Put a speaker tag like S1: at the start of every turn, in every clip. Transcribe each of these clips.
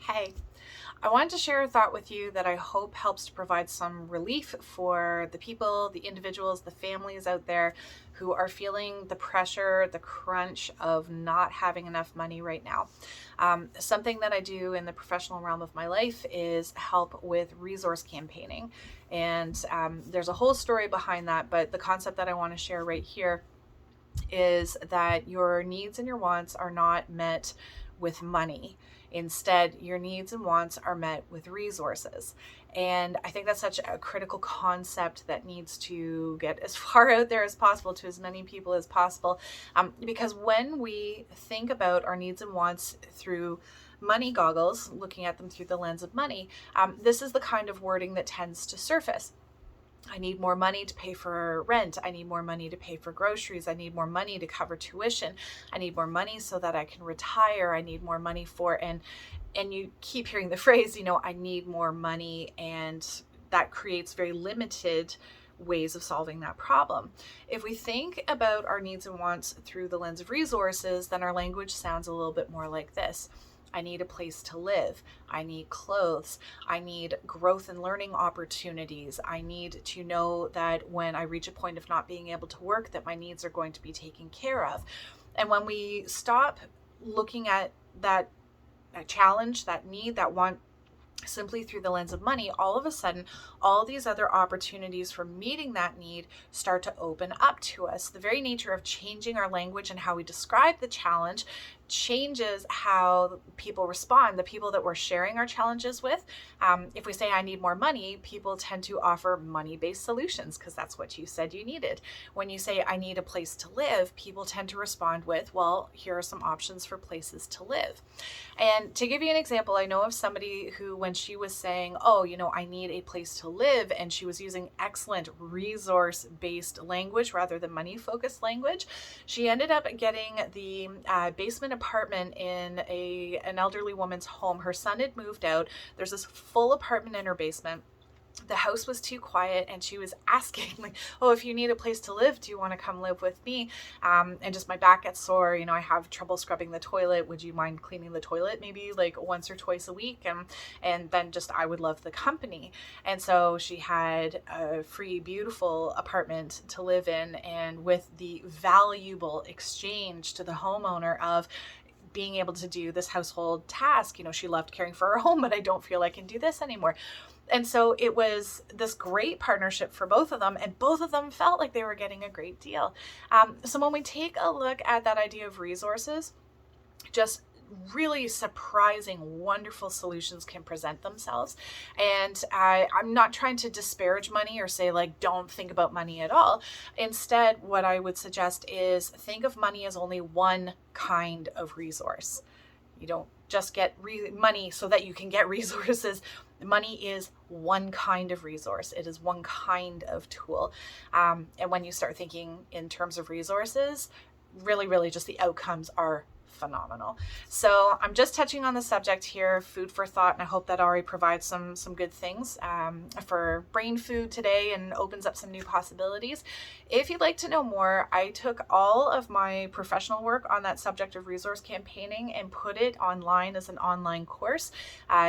S1: Hey, I wanted to share a thought with you that I hope helps to provide some relief for the people, the individuals, the families out there who are feeling the pressure, the crunch of not having enough money right now. Something that I do in the professional realm of my life is help with resource campaigning. And there's a whole story behind that, but the concept that I want to share right here is that your needs and your wants are not met with money. Instead, your needs and wants are met with resources. And I think that's such a critical concept that needs to get as far out there as possible to as many people as possible. Because when we think about our needs and wants through money goggles, looking at them through the lens of money, this is the kind of wording that tends to surface. I need more money to pay for rent. I need more money to pay for groceries. I need more money to cover tuition. I need more money so that I can retire. I need more money for, and you keep hearing the phrase, I need more money, and that creates very limited ways of solving that problem. If we think about our needs and wants through the lens of resources, then our language sounds a little bit more like this. I need a place to live. I need clothes. I need growth and learning opportunities. I need to know that when I reach a point of not being able to work, that my needs are going to be taken care of. And when we stop looking at that challenge, that need, that want, simply through the lens of money, all of a sudden, all these other opportunities for meeting that need start to open up to us. The very nature of changing our language and how we describe the challenge changes how people respond. The people that we're sharing our challenges with, if we say, I need more money, people tend to offer money-based solutions because that's what you said you needed. When you say, I need a place to live, people tend to respond with, well, here are some options for places to live. And to give you an example, I know of somebody who, when she was saying, I need a place to live, and she was using excellent resource-based language rather than money-focused language, she ended up getting the basement apartment in an elderly woman's home. Her son had moved out. There's this full apartment in her basement. The house was too quiet, and she was asking, like, if you need a place to live, do you want to come live with me? And just my back gets sore. I have trouble scrubbing the toilet. Would you mind cleaning the toilet maybe like once or twice a week? And then just, I would love the company. And so she had a free, beautiful apartment to live in, and with the valuable exchange to the homeowner of being able to do this household task. She loved caring for her home, but I don't feel I can do this anymore. And so it was this great partnership for both of them, and both of them felt like they were getting a great deal. So when we take a look at that idea of resources, just really surprising, wonderful solutions can present themselves. And I'm not trying to disparage money or say, like, don't think about money at all. Instead, what I would suggest is think of money as only one kind of resource. You don't just get money so that you can get resources. Money is one kind of resource. It is one kind of tool. And when you start thinking in terms of resources, really, really just the outcomes are phenomenal. So I'm just touching on the subject here, food for thought, and I hope that already provides some good things for brain food today and opens up some new possibilities. If you'd like to know more, I took all of my professional work on that subject of resource campaigning and put it online as an online course,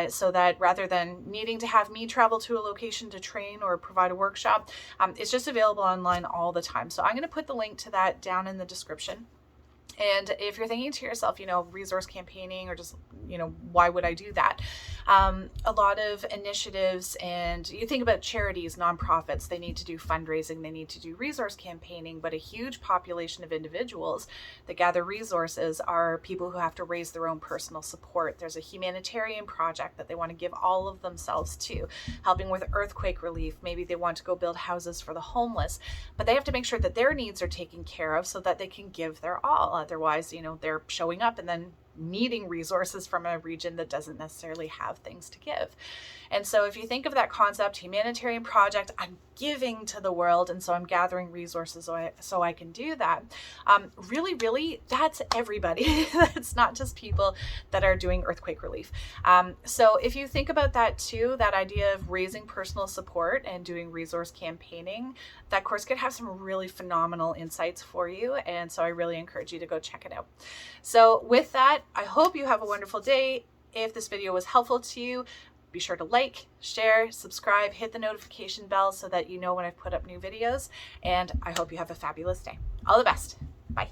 S1: so that rather than needing to have me travel to a location to train or provide a workshop, it's just available online all the time. So I'm going to put the link to that down in the description. And if you're thinking to yourself, resource campaigning, or just, why would I do that? A lot of initiatives, and you think about charities, nonprofits, they need to do fundraising, they need to do resource campaigning, but a huge population of individuals that gather resources are people who have to raise their own personal support. There's a humanitarian project that they want to give all of themselves to, helping with earthquake relief. Maybe they want to go build houses for the homeless, but they have to make sure that their needs are taken care of so that they can give their all. Otherwise, they're showing up and then needing resources from a region that doesn't necessarily have things to give. And so if you think of that concept, humanitarian project, I'm giving to the world, and so I'm gathering resources so I can do that. Really, that's everybody. That's not just people that are doing earthquake relief. So if you think about that too, that idea of raising personal support and doing resource campaigning, that course could have some really phenomenal insights for you. And so I really encourage you to go check it out. So with that, I hope you have a wonderful day. If this video was helpful to you, be sure to like, share, subscribe, hit the notification bell so that you know when I've put up new videos. And I hope you have a fabulous day. All the best. Bye.